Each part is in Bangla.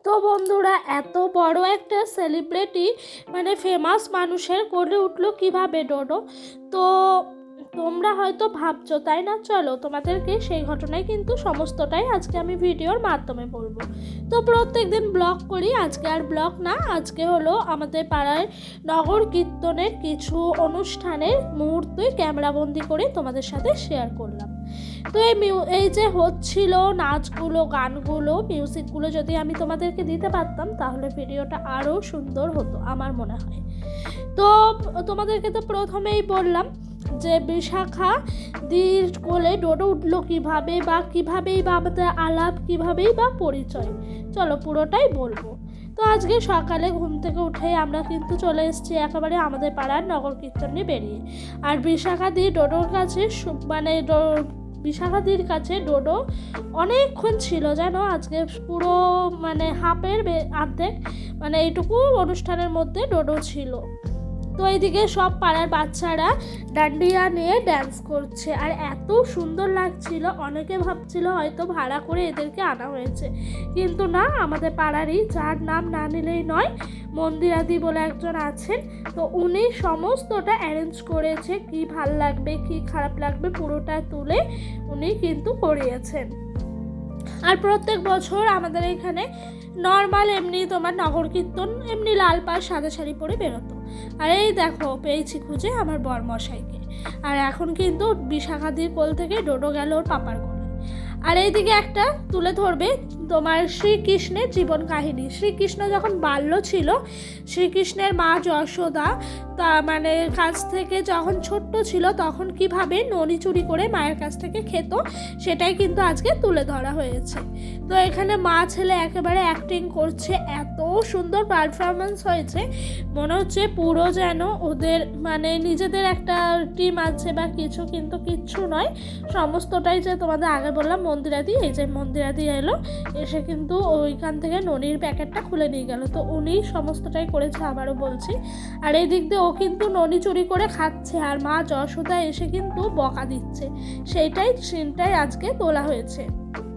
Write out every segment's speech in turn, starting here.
তো বন্ধুরা, এত বড় একটা সেলিব্রিটি মানে ফেমাস মানুষের করে উঠলো কিভাবে ডোডো। তো তোমরা হয়তো ভাবছো, তাই না? চলো তোমাদেরকে সেই ঘটনায় কিন্তু সমস্তটাই আজকে আমি ভিডিওর মাধ্যমে বলবো। তো প্রত্যেক দিন ব্লগ করি, আজকে আর ব্লগ না, আজকে হলো আমাদের পাড়ায় নগর কীর্তনের কিছু অনুষ্ঠানের মুহূর্তে ক্যামেরাবন্দি করে তোমাদের সাথে শেয়ার করলাম। তো এই যে হচ্ছিল নাচগুলো, গানগুলো, মিউজিকগুলো যদি আমি তোমাদেরকে দিতে পারতাম তাহলে ভিডিওটা আরও সুন্দর হতো আমার মনে হয়। তো তোমাদেরকে তো প্রথমেই বললাম যে বিশাখা দির কোলে ডোডো উঠলো কীভাবে, বা কীভাবেই বা আমাদের আলাপ, কীভাবেই বা পরিচয়, চলো পুরোটাই বলবো। তো আজকে সকালে ঘুম থেকে উঠে আমরা কিন্তু চলে এসেছি একেবারে আমাদের পাড়ার নগর কীর্তনে বেরিয়ে। আর বিশাখাদি ডোডোর কাছে বিশাখাদির কাছে ডোডো অনেকক্ষণ ছিল, যেন আজকে পুরো মানে হাফের অর্ধেক মানে এইটুকু অনুষ্ঠানের মধ্যে ডোডো ছিল। তো এইদিকে সব পাড়ার বাচ্চারা ডান্ডিয়া নিয়ে ড্যান্স করছে, আর এত সুন্দর লাগছিল। অনেকে ভাবছিল হয়তো ভাড়া করে এদেরকে আনা হয়েছে, কিন্তু না, আমাদের পাড়ারই, যার নাম না নিলেই নয়, মন্দিরাদি বলে একজন আছেন। তো উনি সমস্তটা অ্যারেঞ্জ করেছে, কি ভাল লাগবে কি খারাপ লাগবে পুরোটা তুলে উনি কিন্তু করিয়েছেন। আর প্রত্যেক বছর আমাদের এখানে নর্মাল এমনি তোমার নগর কীর্তন এমনি লাল পাড় সাদা শাড়ি পরে বেরোতো। আর এই দেখো পেয়েছি খুঁজে আমার বরমশাইকে। আর এখন কিন্তু বিশাখাদির কোল থেকে ডোডো গেল ওর পাপার কোলে। আর এইদিকে একটা তুলে ধরবে তোমার শ্রীকৃষ্ণের জীবন কাহিনী। শ্রীকৃষ্ণ যখন বাল্য ছিল, শ্রীকৃষ্ণের মা যশোদা তা মানে কাছ থেকে যখন ছোট্ট ছিল তখন কিভাবে ননি চুরি করে মায়ের কাছ থেকে খেত, সেটাই কিন্তু আজকে তুলে ধরা হয়েছে। তো এখানে মা ছেলে একেবারে অ্যাক্টিং করছে, এত সুন্দর পারফরমেন্স হয়েছে, মনে হচ্ছে পুরো যেন ওদের মানে নিজেদের একটা টিম আছে বা কিছু, কিন্তু কিচ্ছু নয়, সমস্তটাই যে তোমাদের আগে বললাম মন্দিরাদি, এই যে মন্দিরাদি এলো, এসে কিন্তু ওইখান থেকে ননির প্যাকেটটা খুলে নিয়ে গেল। তো উনি সমস্তটাই করেছে, আবারও বলছি। আর এই দিক দিয়ে ও কিন্তু ননি চুরি করে খাচ্ছে, আর মা যশোদা এসে কিন্তু বকা দিচ্ছে, সেইটাই সিনটাই আজকে তোলা হয়েছে।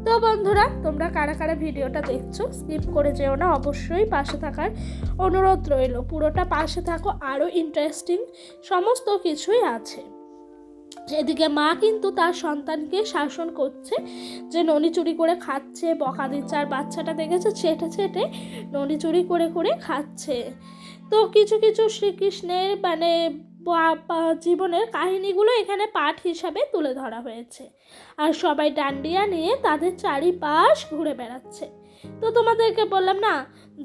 তো বন্ধুরা, তোমরা কারা কারা ভিডিওটা দেখছো স্কিপ করে যেও না, অবশ্যই পাশে থাকার অনুরোধ রইল। পুরোটা পাশে থাকো, আরও ইন্টারেস্টিং সমস্ত কিছুই আছে। এদিকে মা কিন্তু তার সন্তানকে শাসন করছে যে ননি চুরি করে খাচ্ছে, বকা দিচ্ছে, আর বাচ্চাটা দেখেছে ছেটে ছেটে ননি চুরি করে করে খাচ্ছে। তো কিছু কিছু শ্রীকৃষ্ণের মানে জীবনের কাহিনীগুলো এখানে পাঠ হিসাবে তুলে ধরা হয়েছে। আর সবাই ডান্ডিয়া নিয়ে তাদের চারিপাশ ঘুরে বেড়াচ্ছে। তো তোমাদেরকে বললাম না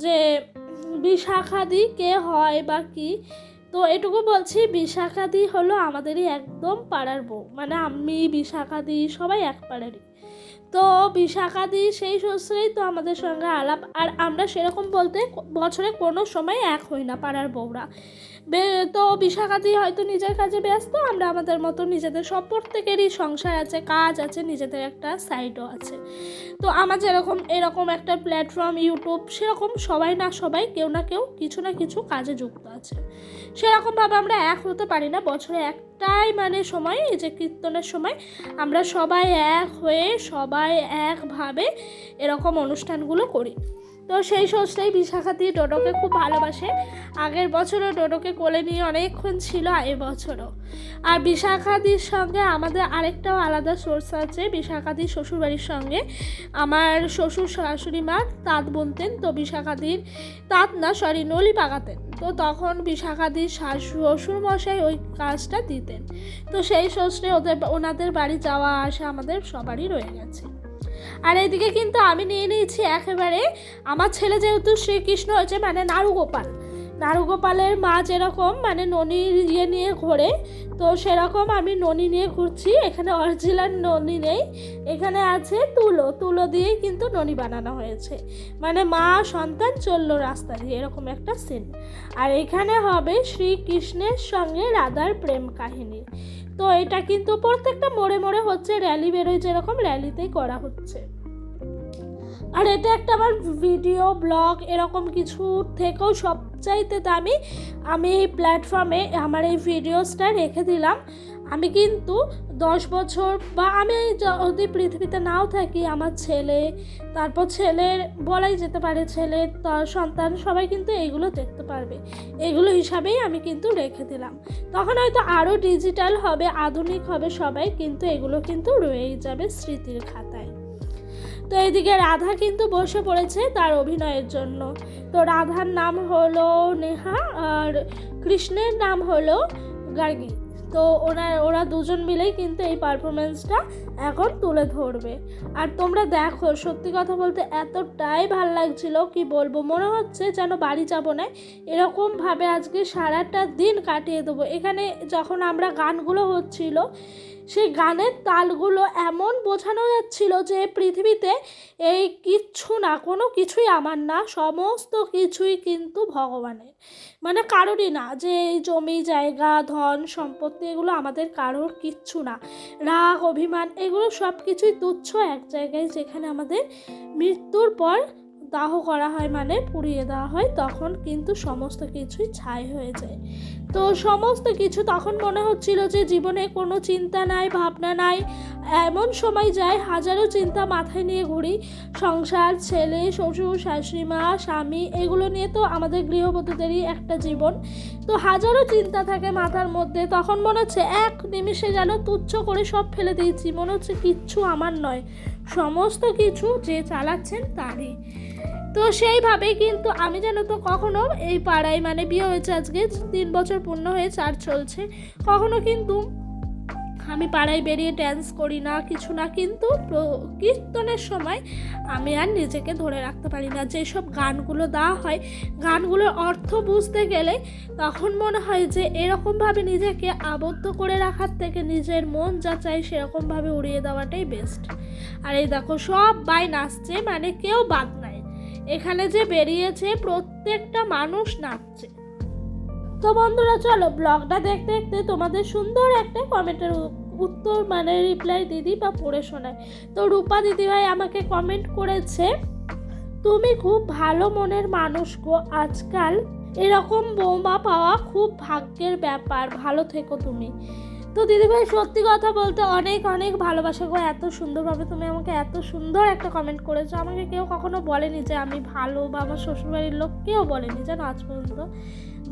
যে বিশাখাদি কে হয় বা কি, তো এটুকু বলছি, বিশাখাদি হলো আমাদেরই একদম পাড়ার বউ, মানে আমি বিশাখাদি সবাই এক পাড়ারই। তো বিশাখাদি সেই সূত্রেই তো আমাদের সঙ্গে আলাপ। আর আমরা সেরকম বলতে বছরে কোনো সময় এক হই না পাড়ার বউরা। তো বিশাখাদি হয়তো নিজের কাজে ব্যস্ত, আমরা আমাদের মতো নিজেদের সব প্রত্যেকেরই সংসার আছে, কাজ আছে, নিজেদের একটা সাইটও আছে। তো আমার যেরকম এরকম একটা প্ল্যাটফর্ম ইউটিউব, সেরকম সবাই না সবাই কেউ না কেউ কিছু না কিছু কাজে যুক্ত আছে। সেরকমভাবে আমরা এক হতে পারি না, বছরে একটাই মানে সময়, এই যে কীর্তনের সময় আমরা সবাই এক হয়ে সবাই একভাবে এরকম অনুষ্ঠানগুলো করি। তো সেই সোচটাই বিশাখাদি ডোডোকে খুব ভালোবাসে। আগের বছরও ডোডোকে কোলে নিয়ে অনেকক্ষণ ছিল, এবছরও। আর বিশাখাদির সঙ্গে আমাদের আরেকটাও আলাদা সোর্স আছে। বিশাখাদির শ্বশুরবাড়ির সঙ্গে আমার শ্বশুর শাশুড়ি মা তাঁত বুনতেন। তো বিশাখাদির তাঁত না, সরি, নলি পাকাতেন। তো তখন বিশাখাদির শ্বশুর মশাই ওই কাজটা দিতেন। তো সেই সোচে ওনাদের বাড়ি যাওয়া আসা আমাদের সবারই রয়ে গেছে। আর এইদিকে কিন্তু আমি নিয়ে নিয়েছি একেবারে আমার ছেলে, যেহেতু শ্রীকৃষ্ণ হয়েছে মানে নারুগোপালের মা যেরকম মানে ননির ইয়ে নিয়ে ঘোরে, তো সেরকম আমি ননি নিয়ে ঘুরছি। এখানে অরিজিনাল ননি নেই, এখানে আছে তুলো দিয়েই কিন্তু ননি বানানো হয়েছে, মানে মা সন্তান চললো রাস্তা দিয়ে, এরকম একটা সিন। আর এখানে হবে শ্রীকৃষ্ণের সঙ্গে রাধার প্রেম কাহিনী। তো এটা কিন্তু প্রত্যেকটা মোড়ে মোড়ে হচ্ছে, র্যালি বেরোয় যেরকম র্যালিতেই করা হচ্ছে। আর এটা একটা আমার ভিডিও ব্লগ এরকম কিছু থেকেও সবচাইতে দামি, আমি এই প্ল্যাটফর্মে আমার এই ভিডিওসটা রেখে দিলাম। আমি কিন্তু 10 বছর বা আমি যদি পৃথিবীতে নাও থাকি, আমার ছেলে, তারপর ছেলের বলাই যেতে পারে ছেলের সন্তান, সবাই কিন্তু এইগুলো দেখতে পারবে। এগুলো হিসাবেই আমি কিন্তু রেখে দিলাম। তখন হয়তো আরও ডিজিটাল হবে, আধুনিক হবে সবাই, কিন্তু এগুলো কিন্তু রয়েই যাবে স্মৃতির খাতায়। তো এদিকে রাধা কিন্তু বসে পড়েছে তার অভিনয়ের জন্য। তো রাধার নাম হলো নেহা আর কৃষ্ণের নাম হলো গার্গী। তো ওরা দুজন মিলেই কিন্তু এই পারফরমেন্সটা এখন তুলে ধরবে। আর তোমরা দেখো, সত্যি কথা বলতে এতটাই ভাল লাগছিল, কি বলবো, মনে হচ্ছে যেন বাড়ি যাব না, এরকমভাবে আজকে সারাটা দিন কাটিয়ে দেবো। এখানে যখন আমরা গানগুলো হচ্ছিল, সেই গানের তালগুলো এমন বোঝানো যাচ্ছিল যে পৃথিবীতে এই কিচ্ছু না, কোনো কিছুই আমার না, সমস্ত কিছুই কিন্তু ভগবানের, মানে কারোরই না, যে এই জমি জায়গা ধন সম্পত্তি এগুলো আমাদের কারোর কিচ্ছু না, রাগ অভিমান এগুলো সব কিছুই তুচ্ছ এক জায়গায়, যেখানে আমাদের মৃত্যুর পর দাহ করা হয়, মানে পুড়িয়ে দেওয়া হয়, তখন কিন্তু সমস্ত কিছুই ছাই হয়ে যায়। তো সমস্ত কিছু তখন মনে হচ্ছিল যে জীবনে কোনো চিন্তা নাই, ভাবনা নাই। এমন সময় যায় হাজারো চিন্তা মাথায় নিয়ে ঘুরি, সংসার, ছেলে, শ্বশুর, শাশুড়িমা, স্বামী, এগুলো নিয়ে তো আমাদের গৃহবধূদেরই একটা জীবন। তো হাজারো চিন্তা থাকে মাথার মধ্যে, তখন মনে হচ্ছে এক নিমিষে যেন তুচ্ছ করে সব ফেলে দিয়েছি, মনে হচ্ছে কিচ্ছু আমার নয়, সমস্ত কিছু যে চালাচ্ছেন তারই। তো সেইভাবেই কিন্তু আমি যেন তো কখনো এই পাড়ায়, মানে বিয়ে হয়েছে আজকে 3 বছর পূর্ণ হয়ে 4 চলছে, কখনো কিন্তু আমি পাড়ায় বেরিয়ে ড্যান্স করি না, কিছু না, কিন্তু কীর্তনের সময় আমি আর নিজেকে ধরে রাখতে পারি না। যেসব গানগুলো দেওয়া হয়, গানগুলোর অর্থ বুঝতে গেলে তখন মনে হয় যে এরকমভাবে নিজেকে আবদ্ধ করে রাখার থেকে নিজের মন যা চাই সেরকমভাবে উড়িয়ে দেওয়াটাই বেস্ট। আর এই দেখো সবাই নাচছে, মানে কেউ বাদ নাই, এখানে যে বেরিয়েছে প্রত্যেকটা মানুষ নাচছে। তো বন্ধুরা চলো ব্লগটা দেখতে দেখতে তোমাদের সুন্দর একটা কমেন্টের উত্তর, মানে রিপ্লাই দিদি বা পড়ে শোনায়। তো রূপা দিদিভাই আমাকে কমেন্ট করেছে, তুমি খুব ভালো মনের মানুষ গো, আজকাল এরকম বৌমা পাওয়া খুব ভাগ্যের ব্যাপার, ভালো থেকো তুমি। তো দিদিভাই সত্যি কথা বলতে অনেক অনেক ভালোবাসা গো, এত সুন্দরভাবে তুমি আমাকে এত সুন্দর একটা কমেন্ট করেছো। আমাকে কেউ কখনো বলেনি যে আমি ভালো, বা আমার শ্বশুরবাড়ির লোক কেউ বলেনি জানো আজ পর্যন্ত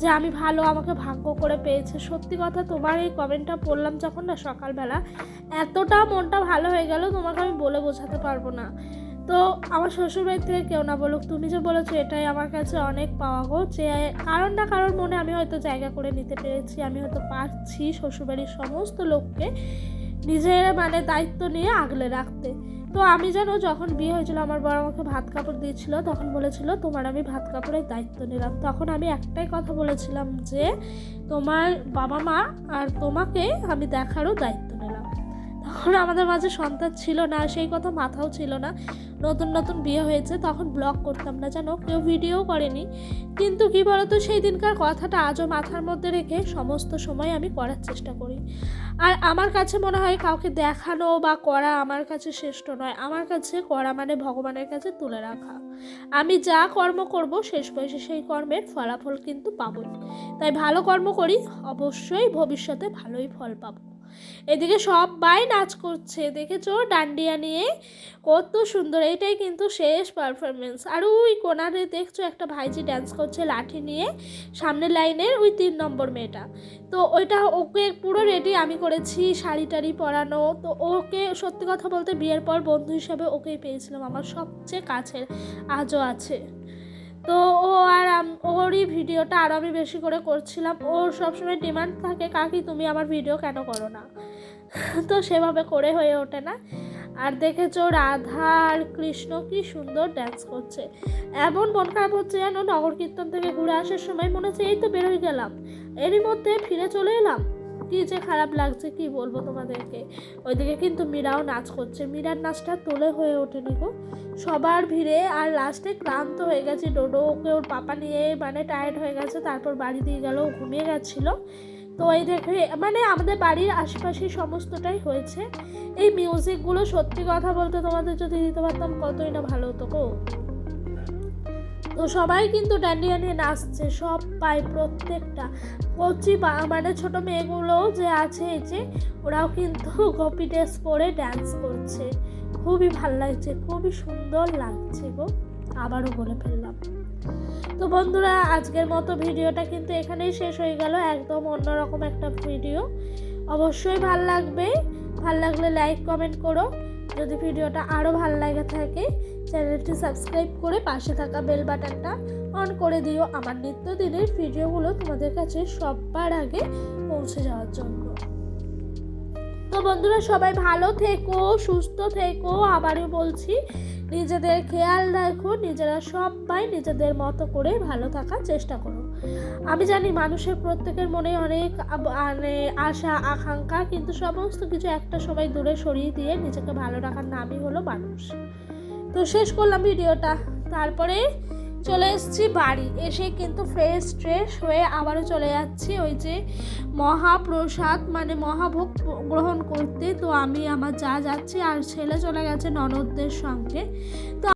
যে আমি ভালো, আমাকে ভাগ্য করে পেয়েছে। সত্যি কথা, তোমার এই কমেন্টটা পড়লাম যখন না সকালবেলা, এতটা মনটা ভালো হয়ে গেল, তোমাকে আমি বলে বোঝাতে পারবো না। তো আমার শ্বশুরবাড়ি থেকে কেউ না বলুক, তুমি যে বলেছো এটাই আমার কাছে অনেক পাওয়া গো, যে কারণ না কারোর মনে আমি হয়তো জায়গা করে নিতে পেরেছি, আমি হয়তো পারছি শ্বশুরবাড়ির সমস্ত লোককে নিজের মানে দায়িত্ব নিয়ে আগলে রাখতে। তো আমি জানো যখন বিয়ে হয়েছিল আমার বড় আমাকে ভাত কাপড় দিয়েছিল, তখন বলেছিল তোমার আমি ভাত কাপড়ের দায়িত্ব নিলাম। তখন আমি একটাই কথা বলেছিলাম যে তোমার বাবা মা আর তোমাকে আমি দেখারও দায়িত্ব নিলাম। তখন আমাদের মাঝে সন্তান ছিল না, সেই কথা মাথাও ছিল না, নতুন নতুন বিয়ে হয়েছে, তখন ব্লগ করতাম না জানো, কেউ ভিডিও করেনি। কিন্তু কি বলতো, সেই দিনকার কথাটা আজও মাথার মধ্যে রেখে সমস্ত সময় আমি করার চেষ্টা করি। আর আমার কাছে মনে হয় কাউকে দেখানো বা করা আমার কাছে শ্রেষ্ঠ নয়, আমার কাছে করা মানে ভগবানের কাছে তুলে রাখা। আমি যা কর্ম করব শেষ বয়সে সেই কর্মের ফলাফল কিন্তু পাবো, তাই ভালো কর্ম করি, অবশ্যই ভবিষ্যতে ভালোই ফল পাবো। এদিকে সবাই নাচ করছে, দেখেছো ডান্ডিয়া নিয়ে, কত সুন্দর। এটাই কিন্তু শেষ পারফরমেন্স। আর ওই কোনারে দেখছো একটা ভাইজি ডান্স করছে লাঠি নিয়ে, সামনের লাইনের ওই 3 নম্বর মেয়েটা। তো ওইটা ওকে পুরো রেডি আমি করেছি, শাড়ি টাড়ি পরানো। তো ওকে সত্যি কথা বলতে বিয়ের পর বন্ধু হিসাবে ওকেই পেয়েছিলাম, আমার সবচেয়ে কাছের, আজও আছে। তো ও আর ওরই ভিডিওটা আরও আমি বেশি করে করছিলাম। ওর সবসময় ডিমান্ড থাকে কাকি তুমি আমার ভিডিও কেন করো না, তো সেভাবে করে হয়ে ওঠে না। আর দেখেছো রাধা আর কৃষ্ণ কি সুন্দর ড্যান্স করছে। এমন মন খারাপ হচ্ছে যেন নগর কীর্তন থেকে ঘুরে আসার সময় মনে হচ্ছে এই তো বেরোয় গেলাম, এরই মধ্যে ফিরে চলে এলাম। কি যে খারাপ লাগছে কি বলবো তোমাদেরকে। ওইদিকে কিন্তু মীরাও নাচ করছে, মীরার নাচটা তোলে হয়ে ওঠেনি গো, সবার ভিড়ে। আর লাস্টে ক্লান্ত হয়ে গেছে ডোডো, ওকে ওর পাপা নিয়ে মানে টায়ার্ড হয়ে গেছে, তারপর বাড়ি দিয়ে গেল, ঘুমিয়ে গেছিলো। তো এই দেখে মানে আমাদের বাড়ির আশেপাশে সমস্তটাই হয়েছে। এই মিউজিকগুলো সত্যি কথা বলতে তোমাদের যদি দিতে পারতাম কতই না ভালো হতো গো। তো সবাই কিন্তু ডান্ডিয়া নিয়ে নাচছে, সবাই প্রত্যেকটা কচি মানে ছোট মেয়েগুলোও যে আছে এই যে ওরাও কিন্তু গোপী ড্রেস পরে ডান্স করছে। খুবই ভাল লাগছে, খুবই সুন্দর লাগছে গো, আবারও বলে ফেললাম। তো বন্ধুরা আজকের মতো ভিডিওটা কিন্তু এখানেই শেষ হয়ে গেল, একদম অন্যরকম একটা ভিডিও। অবশ্যই ভাল লাগবে, ভাল লাগলে লাইক কমেন্ট করো। যদি ভিডিওটা আরও ভালো লাগে থাকে চ্যানেলটি সাবস্ক্রাইব করে পাশে থাকা বেল বাটনটা অন করে দিও, আমার নিত্যদিনের ভিডিওগুলো তোমাদের কাছে সবার আগে পৌঁছে যাওয়ার জন্য। তো বন্ধুরা সবাই ভালো থেকো, সুস্থ থেকো, আবারও বলছি নিজেদের খেয়াল রাখো, নিজেরা সবাই নিজেদের মতো করে ভালো থাকার চেষ্টা করো। আমি জানি মানুষের প্রত্যেকের মনে অনেক মানে আশা আকাঙ্ক্ষা, কিন্তু সমস্ত কিছু একটা সময় দূরে সরিয়ে দিয়ে নিজেকে ভালো রাখার নামই হলো মানুষ। তো শেষ করলাম ভিডিওটা, তারপরে চলে এসেছি বাড়ি, এসে কিন্তু ফ্রেশ ট্রেশ হয়ে আবারও চলে যাচ্ছি ওই যে মহাপ্রসাদ মানে মহাভোগ গ্রহণ করতে। তো আমি আমার যা যাচ্ছি আর ছেলে চলে গেছে ননদদের সঙ্গে। তো